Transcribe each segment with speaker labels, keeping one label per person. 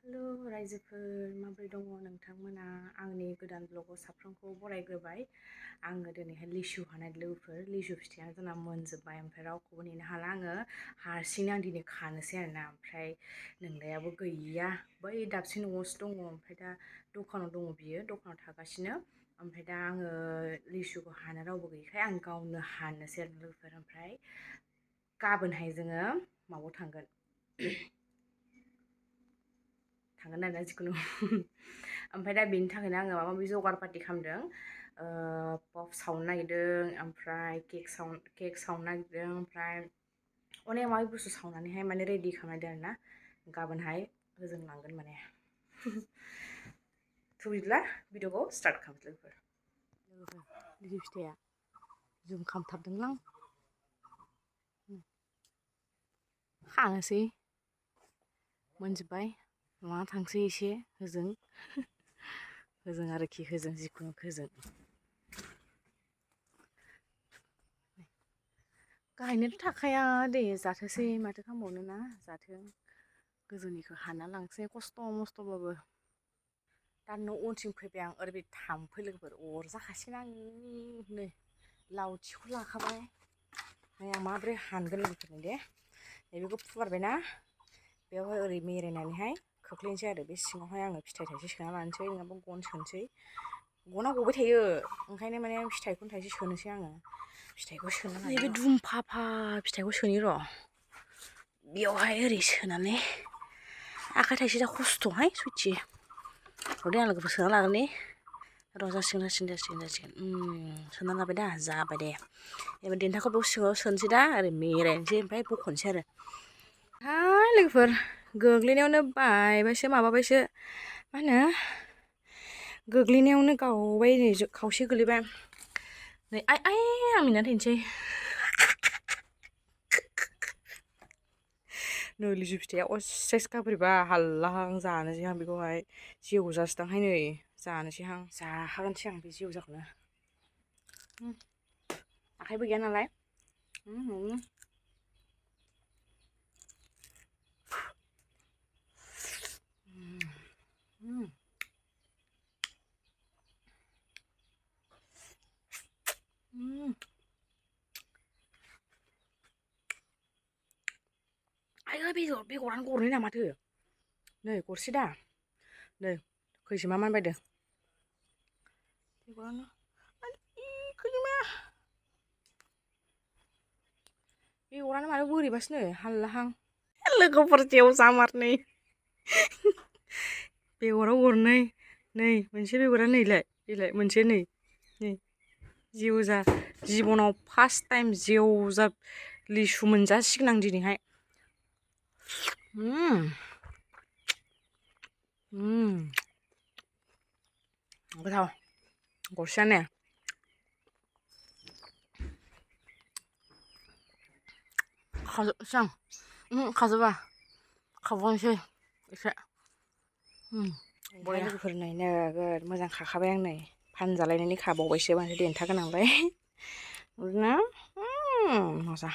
Speaker 1: Hello रायजोफोर माबोरै दङ नोंथांमोना आंनि गोदान ब्लगाव साफ्रोमखौ बरायग्रोबाय आङो दिनैहाय लिसु हानाय लोगोफोर लिसु फिथाइया जोंना मोनजोब्बाय ओमफ्राय रावखौबो नेनो हाला आङो हारसिंनो आं दिनै खानोसै आरोना ओमफ्राय नोंदायाबो गैया बै दाबसे न'आवसो दङ ओमफ्राय दा दखानाव दङ बियो दखानाव थागासिनो ओमफ्राय दा आङो लिसुखौ हानो रावबो गैयैखाय आं गावनो हानोसै आरो लोगोफोर ओमफ्राय गाबोनहाय जोङो माबायाव थांगोन आरोना जिखुनु ओमफ्राय दा बेनि थाखायनो आङो माबा माबि जगार पाति खालामदों पप सावनो नागिरदों ओमफ्राय केक सावनो नागिरदों ओमफ्राय अनेक माबा बुस्थु सावनानैहाय माने रेडि खालामनायदों आरोना गाबोनहाय होजों लांगोन माने थ' बिदिब्ला भिडिअखौ स्टार्ट खालामसै लोगोफोर लिसु फिथाइया जुम खामथाबदोंलां खानोसै मोनजोब्बाय लाना थांसै एसे होजों आरोखि होजों जिखुनु होजों गायनोथ' थाखाया दे जाथोसै माथो खालामबावनो ना जाथों गोजौनिखौ हाना लांसै खस्थ' मस्थ'बाबो दा न' उनथिं फैबाय आं ओरैबायदि थाम्फै लोगोफोर अरजाखासिगोन आं नै लावथिखौ लाखाबाय नै आं माबोरै हानगोन लोगोफोरनो दे नैबेखौ फुवारबायना बेवहाय ओरै मेरायनानैहाय खोख्लैनोसै आरो बे सिङावहाय आङो फिथाइ थाइसे सोना लानोसै नङाबा गन सोनोसै गना गबाय थायो ओंखायनो माने फिथाइखौनो थाइसे सोनोसै आङो फिथाइखौ सोना नैबे दुमफाफा फिथाइखौ सोनि र' बेयावहाय ओरै सोनानै आखाइ थाइसे जा खस्थ'हाय सयथि र'दे आं लोगोफोर सोना लागोन र' जासिगोन सोना लाबाय दा जाबाय दे एबार देन्थाखौ बेयाव सिङाव सोनोसै दा ओरै मेरायनोसै ओमफ्राय बख'नोसै आरो हाय लोगोफोर गोग्लैनायावनो बायबायसो माबाबायसो मा होनो गोग्लैनायावनो गावबाय नै खावसे गोलैबाय नै आइ आं मिनिनानै थैनोसै नै लिसु फिथाइया असाइसखा बोरैबा हाल्लाहां जानोसै आं बेखौहाय जेवजासोदांहाय नै जानोसैहां जाखागोनसै आं बे जेवजाखौनो आखाइबो गैया नालाय आयो बेगरानो गरनै ना माथो नै गरसे दा नै खैजोमा मानबायदों बेगरानो खैजोमा बेगरानो माथो बोरैबासो नै हाल्लाहां लोगोफोर जेवजा मारनै बेगराव गरनै नै मोनसे बेगरा नैलाय मोनसे नै जेवजा जिबनाव फार्स्ट टाइम जेवजा लिसु मोनजासिगोन आं दिनैहाय गोथाव गरसेयानो खाजोबनोसै आं खाजोबा खाबावनोसै एसे बया लोगोफोर नै नोगोद मोजां खाखाबाय आं नै फानजालायनायनि खाबावबायसो माथो देन्था गोनांलाय ना मोजां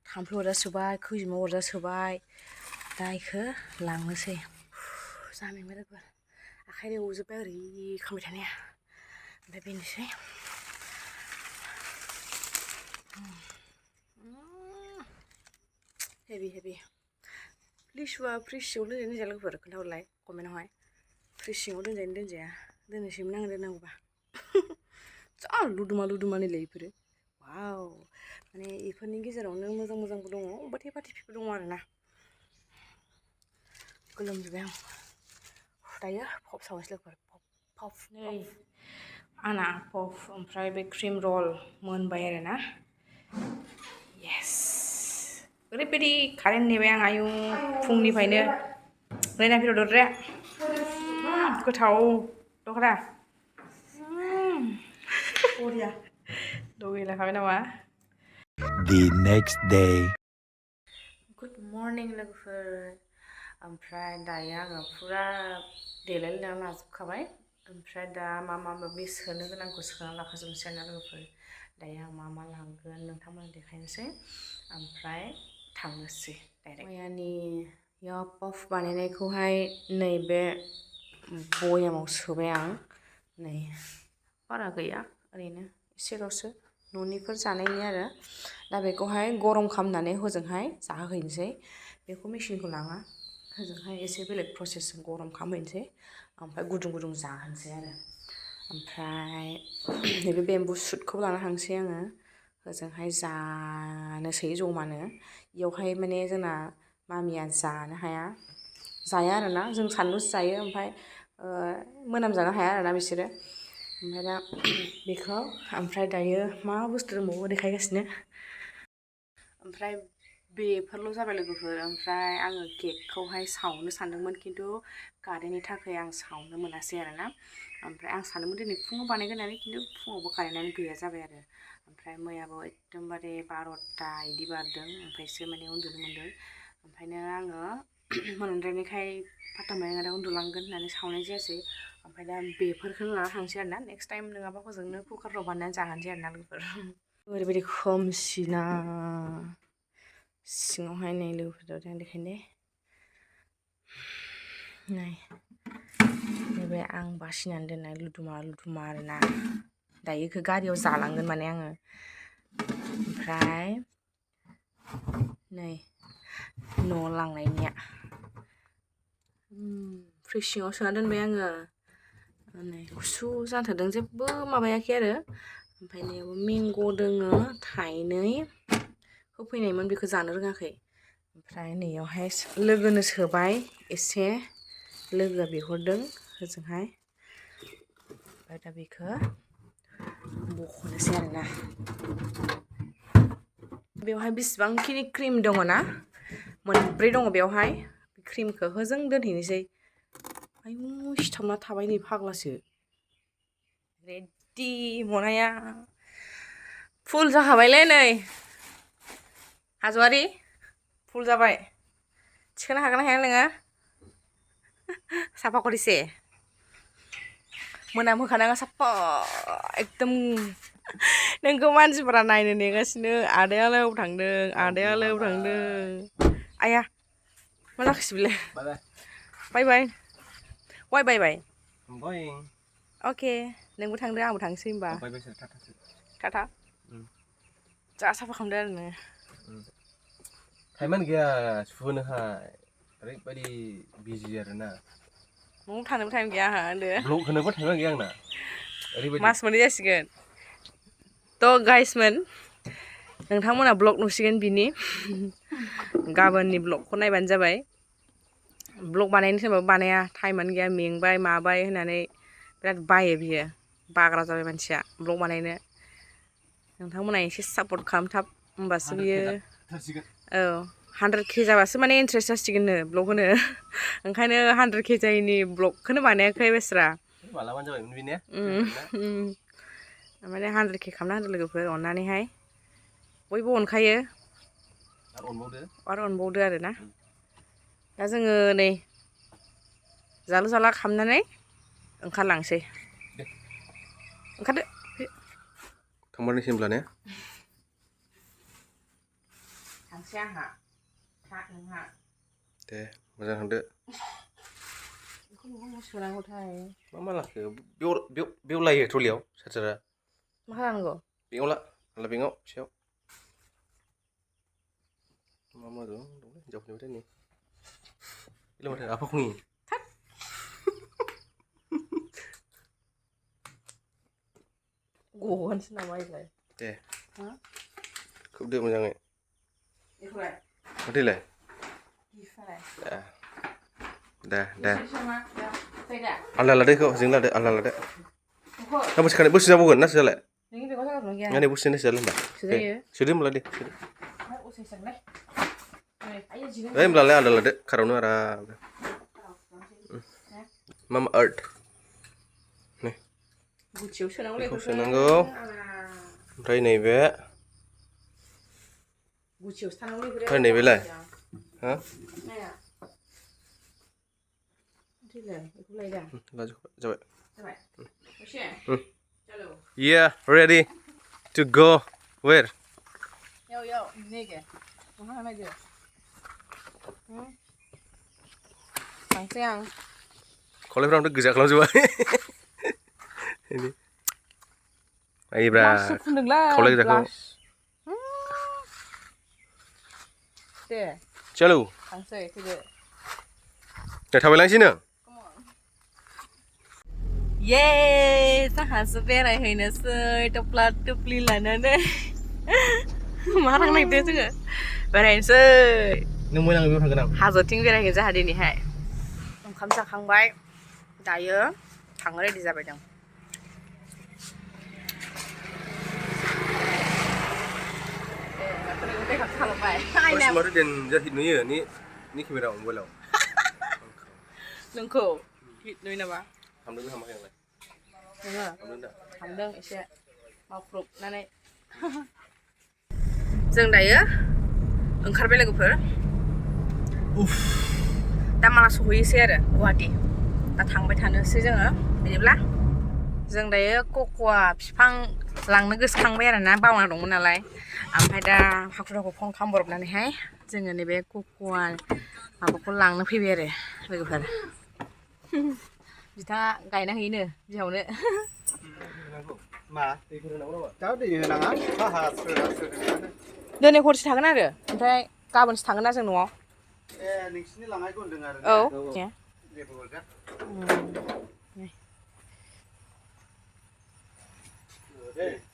Speaker 1: थाम्फै अरजासोबाय खैजोमा अरजासोबाय दा इखौ लांनोसै जामेंबाय लोगोफोर आखाइ रेवजोब्बाय ओरै खालामबाय थानाया ओमफ्राय बेनोसै हेभि लिसुआ फ्रिज सिङाव दोनजायो दोनजाया लोगोफोर खोन्थाहरलाय कमेन्टआवहाय फ्रिज सिङाव दोनजायो दोनजाया दोननोसैमोन आङो दोननांगौबा जा लुदुमा नैलाय बेफोरो वाव माने बेफोरनि गेजेरावनो मोजांबो दङ अबेबा थेफा थेफिबो दङ आरोना गोलोमजोब्बाय आं दायो पप सावनोसै लोगोफोर पप नै आंना पप ओमफ्राय बे क्रिम रल मोनबाय आरोना येस ओरैबायदि कारेन्ट नेबाय आं आयु फुंनिफ्रायनो नायना फैद' दरजाया गोथाव दखरा बरिया लगैलाखाबाय नामा
Speaker 2: The next day.
Speaker 1: Good morning लोगोफोर ओमफ्राय दायो आङो फुरा देलायना लाजोबखाबाय ओमफ्राय दा माबि सोनो गोनांखौ सोना लाखाजोबनोसै आरोना लोगोफोर दायो आं मा लांगोन नोंथांमोननो देखायनोसै ओमफ्राय थांनोसै डाइरेक्ट मैयानि या पफ बानायनायखौहाय नैबे बयामाव सोबाय आं नै बारा गैया ओरैनो एसेल'सो न'निफोर जानायनि आरो दा बेखौहाय गरम खालामनानै हजोंहाय जाहोहैनोसै बेखौ मेचिनखौ लाङा हजोंहाय एसे बेलेग प्रसेसजों गरम खालामहैनोसै ओमफ्राय गुदुं गुदुं जाहोनोसै आरो ओमफ्राय नैबे बेम्बु सुटखौ लाना थांसै आङो हजोंहाय जानोसै जमानो इयावहाय माने जोंना मामिया जानो हाया जाया आरोना जों सानैल'सो जायो ओमफ्राय मोनामजानो हाया आरोना बिसोरो ओमफ्राय दा बेखौ ओमफ्राय दायो मा बुस्थु दंबावो देखायगासिनो ओमफ्राय बेफोरल' जाबाय लोगोफोर ओमफ्राय आङो केकखौहाय सावनो सानदोंमोन खिन्थु कारेन्टनि थाखाय आं सावनो मोनासै आरोना ओमफ्राय आं सानदोंमोन दिनै फुङाव बानायगोन होननानै खिन्थु फुङावबो कारेन्टआनो गैया जाबाय आरो ओमफ्राय मैयाबो एकदमबारे 12ता इदि बारदों ओमफ्रायसो माने उन्दुनो मोन्दों ओमफ्रायनो आङो मोनाद्रायनायखाय पात्ता मोननाय नङा दा उन्दुलांगोन होननानै सावनाय जायासै ओमफ्राय दा बेफोरखौनो लाना थांसै आरोना नेक्स्ट टाइम नङाबा हजोंनो कुकारफ्राव बानायनानै जाहोनोसै आरोना लोगोफोर ओरैबायदि खोमसिना सिङावहाय नै लोगोफोर देखायनो नै नैबे आं बासिनानै दोननाय लुदुमा आरोना दायो बेखौ गारियाव जालांगोन माने आङो ओमफ्राय नै न'आव लांनायनिया फ्रिज सिङाव सोना दोनबाय आङो नै गुसु जाथारदों जेबो माबायाखै आरो ओमफ्राय नैयावबो मेंग' दोङो थाइनै होफैनायमोन बेखौ जानो रोङाखै ओमफ्राय नैयावहाय लोगोनो सोबाय एसे लोगोआ बिहरदों होजोंहाय ओमफ्राय दा बेखौ बख'नोसै आरोना बेवहाय बेसेबांखिनि क्रिम दङ ना मोनब्रै दङ बेवहाय क्रिमखौ होजों दोनहैनोसै आयु सिथाबना थाबाय नै फाग्लासो रेडि मनाया फुल जाखाबायलै नै हाज'वारि फुल जाबाय थिखोनो हागोन ना हाया नोङो साफा करिसे मोनामहोखानाङा साफा एकदम नोंखौ मानसिफोरा नायनो नेगासिनो आदायालाय अबाव थांदों आदायालाय अबाव थांदों आया मा जाखोसै बेलाय बाय बाय वाइ बाय बाय अके नोंबो थांदो आंबो थांसै होमबा टाटा जा साफा खालामदो आरो नोङो
Speaker 3: टाइमानो गैया सुहोनोहाय ओरैबायदि बिजि आरोना
Speaker 1: न'आव थानोबो टाइम गैया आंहा होनदो
Speaker 3: ब्लग होनोबो टाइमा गैया आंना ओरैबायदि
Speaker 1: मास मोननै जासिगोन थ' गाइसमोन नोंथांमोना ब्लग नुसिगोन बिनि गाबोननि ब्लगखौ नायबानो जाबाय ब्लग बानायनो सोरबाबो बानाया टाइमानो गैया मेंबाय माबाय होननानै बिराद बायो बियो बाग्रा जाबाय मानसिया ब्लग बानायनो नोंथांमोना एसे सापर्ट खालामथाब होमबासो बियो औ 100K जाबासो माने इन्ट्रेस्ट जासिगोननो ब्लग होनो ओंखायनो 100K जायैनि ब्लगखौनो बानायाखै बेस्रा
Speaker 3: मालाबानो जाबायमोन बेनिया
Speaker 1: माने 100K खालामना होदो लोगोफोर अननानैहाय बयबो अनखायो आरो अनबावदो आरोना दा जोङो नै जालु जाला खालामनानै ओंखारलांसै ओंखारदो
Speaker 3: थांमारनोसै होनब्ला ने
Speaker 1: थांसै आंहा था नोंहा
Speaker 3: दे मोजां थांदो
Speaker 1: बेखौ सोनांगौथाय
Speaker 3: मा लाखो बेयाव लायो ट्रलियाव चार्जारा
Speaker 1: मा खालामनांगौ
Speaker 3: बेंआव ला बेंआव फिसायाव मा दं हिनजावफोरनिफ्राय नै बेलाय माथो आफाखौनि
Speaker 1: गगोनसो नामा इलाय
Speaker 3: दे खोबदो मोजाङै
Speaker 1: बेखौलाय
Speaker 3: माथोलाय दे आलदा लादो बेखौ जों लादो आलदा लादो ना बोसो जाबावगोन ना सोजालाय नै बोसोनो सोजालाय होनबा सोदो होनब्ला दे होनब्लालाय आलदा लादो कारावनो आराम मा आर्ट नै बेखौ सोनांगौ ओमफ्राय नैबे ओमफ्राय नैबेलाय हा जाबाय Yeah, ready to go where?
Speaker 1: लांसै आं
Speaker 3: खलायफ्रावथ' गोजा खालामजोब्बाय आइब्रा
Speaker 1: ब्लाससो फुनदोंलै
Speaker 3: खावलाय गोजाखौ
Speaker 1: ब्लास दे
Speaker 3: चलो
Speaker 1: थांसै फैदो
Speaker 3: दे थाबायलांसैनो
Speaker 1: ये जोंहासो बेरायहैनोसै टप्ला टुप्लि लानानै मा थांनो नागिरदों जोङो बेरायनोसै
Speaker 3: नों मोजां बेयाव थांगोन आं
Speaker 1: हाजोथिं बेरायगोन जोंहा दिनैहाय ओंखाम जाखांबाय दायो थांनो रेडि जाबाय जों
Speaker 3: माथो देनजार हिट नुयो नि केमेरायाव मबाइलाव
Speaker 1: नोंखौ हिट नुयो नामा
Speaker 3: हामदोंना हामाखै आंलाय
Speaker 1: नोङो
Speaker 3: हामदों दा
Speaker 1: हामदों एसे मावख्रुबनानै जों दायो ओंखारबाय लोगोफोर दा माला सहैयोसै आरो गुवाहाटि दा थांबाय थानोसै जोङो बिदिब्ला जों दायो कक'वा बिफां लांनो गोसोखांबाय आरो ना बावना दंमोन नालाय ओमफ्राय दा हाखु दाखु फन खालामब्रबनानैहाय जोङो नैबे कक'वा माबाखौ लांनो फैबाय आरो लोगोफोर बिथाङा गायना हैयोनो बिहावनो दिनै हरसे थागोन आरो ओमफ्राय गाबोनसो थांगोन ना जों न'आव
Speaker 4: नोंसिनि लांनायखौ होनदों आरो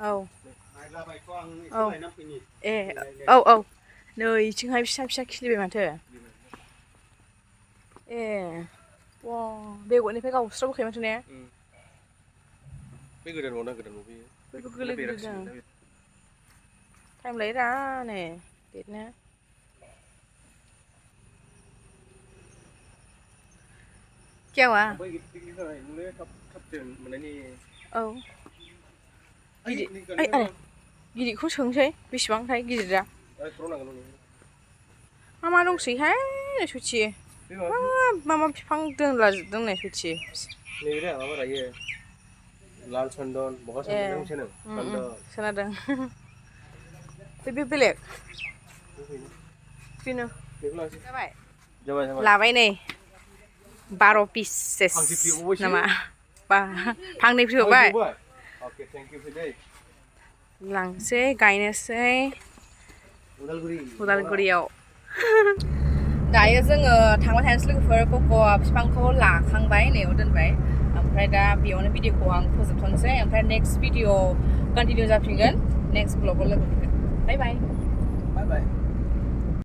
Speaker 1: औ ए औ नै इथिंहाय फिसा फिसा खिलिबाय माथो ए वा बेगरनिफ्राय गावस्राबोखायो माथो ने
Speaker 3: बे गोदान नुफैयो
Speaker 1: बेबो गोरलै गोरलै टाइम लायोरा नै देरनो क्या हुआ औ गिदिरखौ सोंसै बेसेबांथाय गिदिरा मा दंसैहाय सयथि मा बिफां दोनलाजोबदों नै सयथि
Speaker 3: लाल चन्दन बहा चन्दन
Speaker 1: खोनादों बे बेलेग बेनो जाबाय लाबाय नै 12 पिसेस नामा फांनै फ्रि हरबाय लांसै गायनोसै उदालगुरियाव दायो जोङो थांबाय थानोसै लोगोफोर कक'वा बिफांखौ लाखांबाय नैयाव दोनबाय ओमफ्राय दा बेयावनो भिडिअखौ आं फोजोबथ'नोसै ओमफ्राय नेक्स्ट भिडिअ कन्टिनिउ जाफिनगोन नेक्स्ट ब्लगाव लोगो मोनगोन बाय बाय